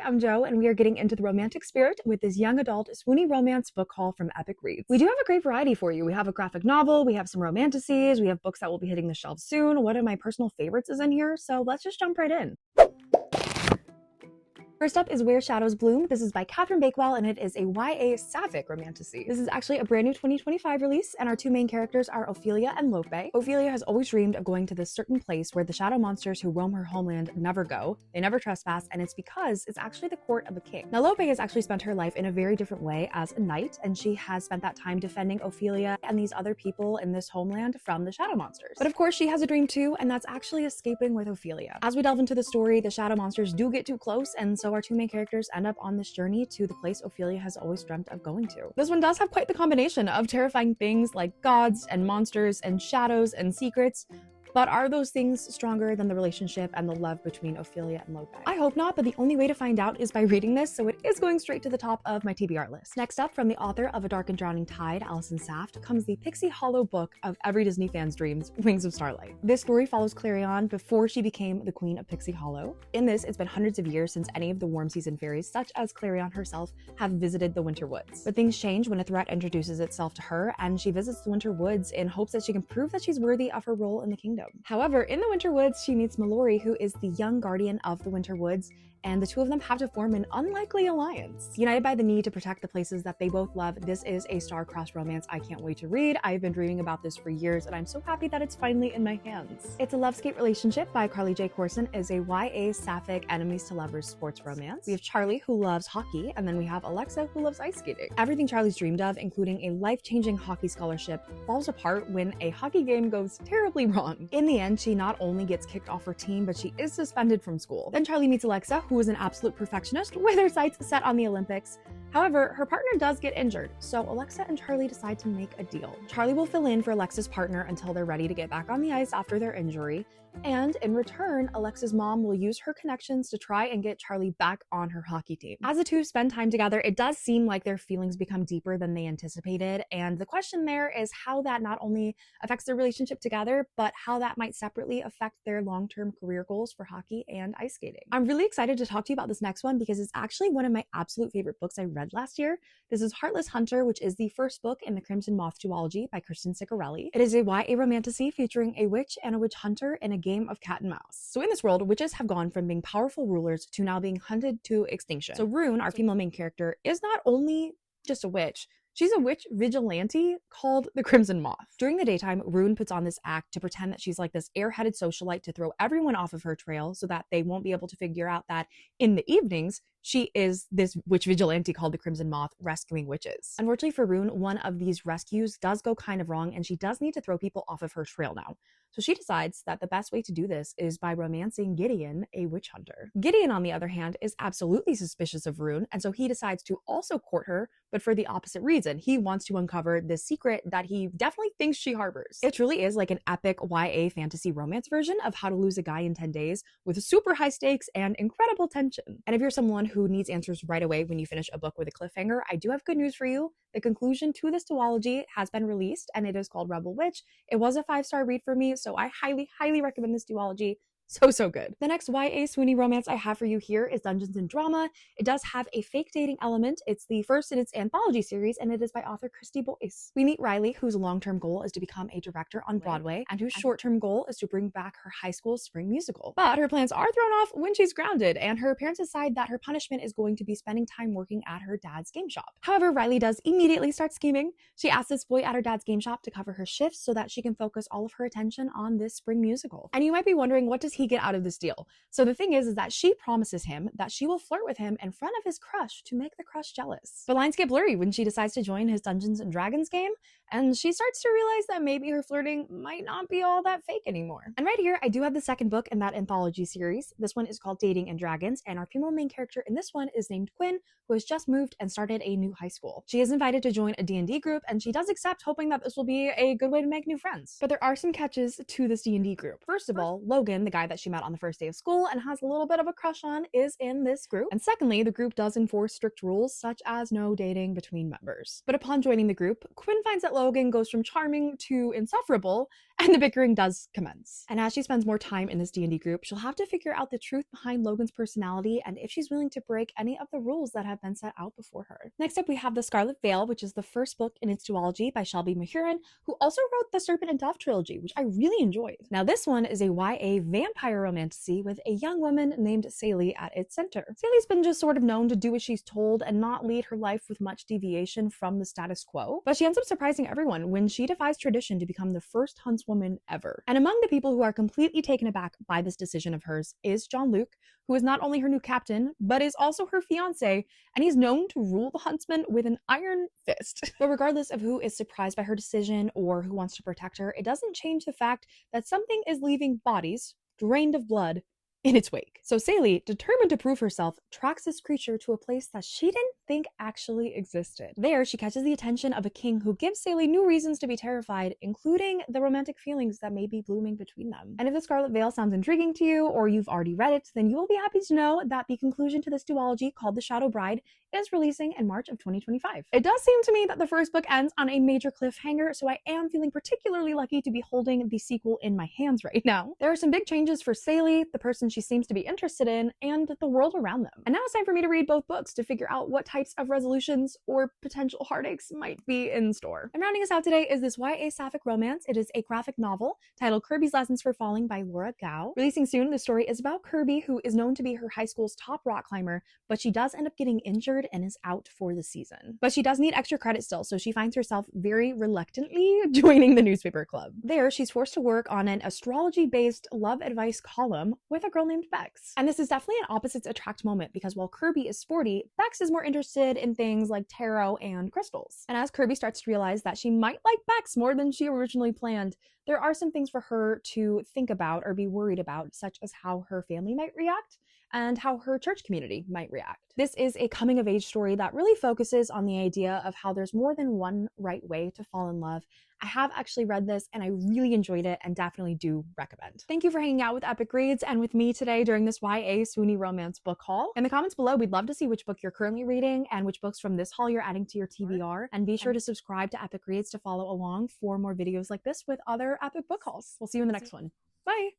I'm Jo, and we are getting into the romantic spirit with this young adult Swoony romance book haul from Epic Reads. We do have a great variety for you. We have a graphic novel, we have some romanticises, we have books that will be hitting the shelves soon. One of my personal favorites is in here, so let's just jump right in. First up is Where Shadows Bloom. This is by Catherine Bakewell, and it is a YA sapphic romantasy. This is actually a brand new 2025 release, and our two main characters are Ophelia and Lope. Ophelia has always dreamed of going to this certain place where the shadow monsters who roam her homeland never go. They never trespass, and it's because it's actually the court of a king. Now, Lope has actually spent her life in a very different way as a knight, and she has spent that time defending Ophelia and these other people in this homeland from the shadow monsters. But of course, she has a dream too, and that's actually escaping with Ophelia. As we delve into the story, the shadow monsters do get too close, and so our two main characters end up on this journey to the place Ophelia has always dreamt of going to. This one does have quite the combination of terrifying things like gods and monsters and shadows and secrets. But are those things stronger than the relationship and the love between Ophelia and Lope? I hope not, but the only way to find out is by reading this, so it is going straight to the top of my TBR list. Next up, from the author of A Dark and Drowning Tide, Alison Saft, comes the Pixie Hollow book of every Disney fan's dreams, Wings of Starlight. This story follows Clarion before she became the queen of Pixie Hollow. In this, it's been hundreds of years since any of the warm season fairies, such as Clarion herself, have visited the Winter Woods. But things change when a threat introduces itself to her, and she visits the Winter Woods in hopes that she can prove that she's worthy of her role in the kingdom. However, in the Winter Woods, she meets Mallory, who is the young guardian of the Winter Woods, and the two of them have to form an unlikely alliance. United by the need to protect the places that they both love, this is a star-crossed romance I can't wait to read. I've been dreaming about this for years, and I'm so happy that it's finally in my hands. It's a Lovescape Relationship by Carly J. Corson is a YA sapphic enemies to lovers sports romance. We have Charlie, who loves hockey, and then we have Alexa, who loves ice skating. Everything Charlie's dreamed of, including a life-changing hockey scholarship, falls apart when a hockey game goes terribly wrong. In the end, she not only gets kicked off her team, but she is suspended from school. Then Charlie meets Alexa, who is an absolute perfectionist with her sights set on the Olympics. However, her partner does get injured, so Alexa and Charlie decide to make a deal. Charlie will fill in for Alexa's partner until they're ready to get back on the ice after their injury, and in return, Alexa's mom will use her connections to try and get Charlie back on her hockey team. As the two spend time together, it does seem like their feelings become deeper than they anticipated, and the question there is how that not only affects their relationship together, but how that might separately affect their long-term career goals for hockey and ice skating. I'm really excited to talk to you about this next one because it's actually one of my absolute favorite books I read last year. This is Heartless Hunter, which is the first book in the Crimson Moth duology by Kristen Ciccarelli. It is a YA romantasy featuring a witch and a witch hunter in a game of cat and mouse. So in this world, witches have gone from being powerful rulers to now being hunted to extinction. So Rune, our female main character, is not only just a witch, she's a witch vigilante called the Crimson Moth. During the daytime, Rune puts on this act to pretend that she's like this airheaded socialite to throw everyone off of her trail so that they won't be able to figure out that in the evenings, she is this witch vigilante called the Crimson Moth rescuing witches. Unfortunately for Rune, one of these rescues does go kind of wrong and she does need to throw people off of her trail now. So she decides that the best way to do this is by romancing Gideon, a witch hunter. Gideon, on the other hand, is absolutely suspicious of Rune, and so he decides to also court her, but for the opposite reason. He wants to uncover this secret that he definitely thinks she harbors. It truly is like an epic YA fantasy romance version of How to Lose a Guy in 10 Days with super high stakes and incredible tension. And if you're someone who needs answers right away when you finish a book with a cliffhanger, I do have good news for you. The conclusion to this duology has been released and it is called Rebel Witch. It was a 5-star read for me, so I highly recommend this duology. So good. The next YA Swoony romance I have for you here is Dungeons and Drama. It does have a fake dating element. It's the first in its anthology series, and it is by author Christy Boyce. We meet Riley, whose long-term goal is to become a director on Broadway, and whose short-term goal is to bring back her high school spring musical. But her plans are thrown off when she's grounded, and her parents decide that her punishment is going to be spending time working at her dad's game shop. However, Riley does immediately start scheming. She asks this boy at her dad's game shop to cover her shifts so that she can focus all of her attention on this spring musical. And you might be wondering, what does he get out of this deal? So the thing is that she promises him that she will flirt with him in front of his crush to make the crush jealous. But lines get blurry when she decides to join his Dungeons and Dragons game, and she starts to realize that maybe her flirting might not be all that fake anymore. And right here, I do have the second book in that anthology series. This one is called Dating and Dragons, and our female main character in this one is named Quinn, who has just moved and started a new high school. She is invited to join a D&D group, and she does accept, hoping that this will be a good way to make new friends. But there are some catches to this D&D group. First of all, Logan, the guy that she met on the first day of school and has a little bit of a crush on, is in this group. And secondly, the group does enforce strict rules, such as no dating between members. But upon joining the group, Quinn finds that Logan goes from charming to insufferable, and the bickering does commence. And as she spends more time in this D&D group, she'll have to figure out the truth behind Logan's personality and if she's willing to break any of the rules that have been set out before her. Next up, we have The Scarlet Veil, which is the first book in its duology by Shelby Mahurin, who also wrote the Serpent and Dove trilogy, which I really enjoyed. Now this one is a YA vampire romantasy with a young woman named Sally at its center. Sally's been just sort of known to do as she's told and not lead her life with much deviation from the status quo, but she ends up surprising everyone when she defies tradition to become the first huntswoman ever. And among the people who are completely taken aback by this decision of hers is Jean-Luc, who is not only her new captain, but is also her fiancé, and he's known to rule the huntsmen with an iron fist. But regardless of who is surprised by her decision or who wants to protect her, it doesn't change the fact that something is leaving bodies, drained of blood, in its wake. So Sally, determined to prove herself, tracks this creature to a place that she didn't think actually existed. There, she catches the attention of a king who gives Sally new reasons to be terrified, including the romantic feelings that may be blooming between them. And if The Scarlet Veil sounds intriguing to you, or you've already read it, then you will be happy to know that the conclusion to this duology, called The Shadow Bride, is releasing in March of 2025. It does seem to me that the first book ends on a major cliffhanger, so I am feeling particularly lucky to be holding the sequel in my hands right now. There are some big changes for Sally, the person she seems to be interested in, and the world around them. And now it's time for me to read both books to figure out what types of resolutions or potential heartaches might be in store. And rounding us out today is this YA sapphic romance. It is a graphic novel titled Kirby's Lessons for Falling by Laura Gao. Releasing soon, the story is about Kirby, who is known to be her high school's top rock climber, but she does end up getting injured and is out for the season. But she does need extra credit still, so she finds herself very reluctantly joining the newspaper club. There, she's forced to work on an astrology-based love advice column with a girl named Bex. And this is definitely an opposites attract moment, because while Kirby is sporty, Bex is more interested in things like tarot and crystals. And as Kirby starts to realize that she might like Bex more than she originally planned, there are some things for her to think about or be worried about, such as how her family might react and how her church community might react. This is a coming of age story that really focuses on the idea of how there's more than one right way to fall in love. I have actually read this and I really enjoyed it and definitely do recommend. Thank you for hanging out with Epic Reads and with me today during this YA Swoony romance book haul. In the comments below, we'd love to see which book you're currently reading and which books from this haul you're adding to your TBR. And be sure to subscribe to Epic Reads to follow along for more videos like this with other epic book hauls. We'll see you in the next one. Bye!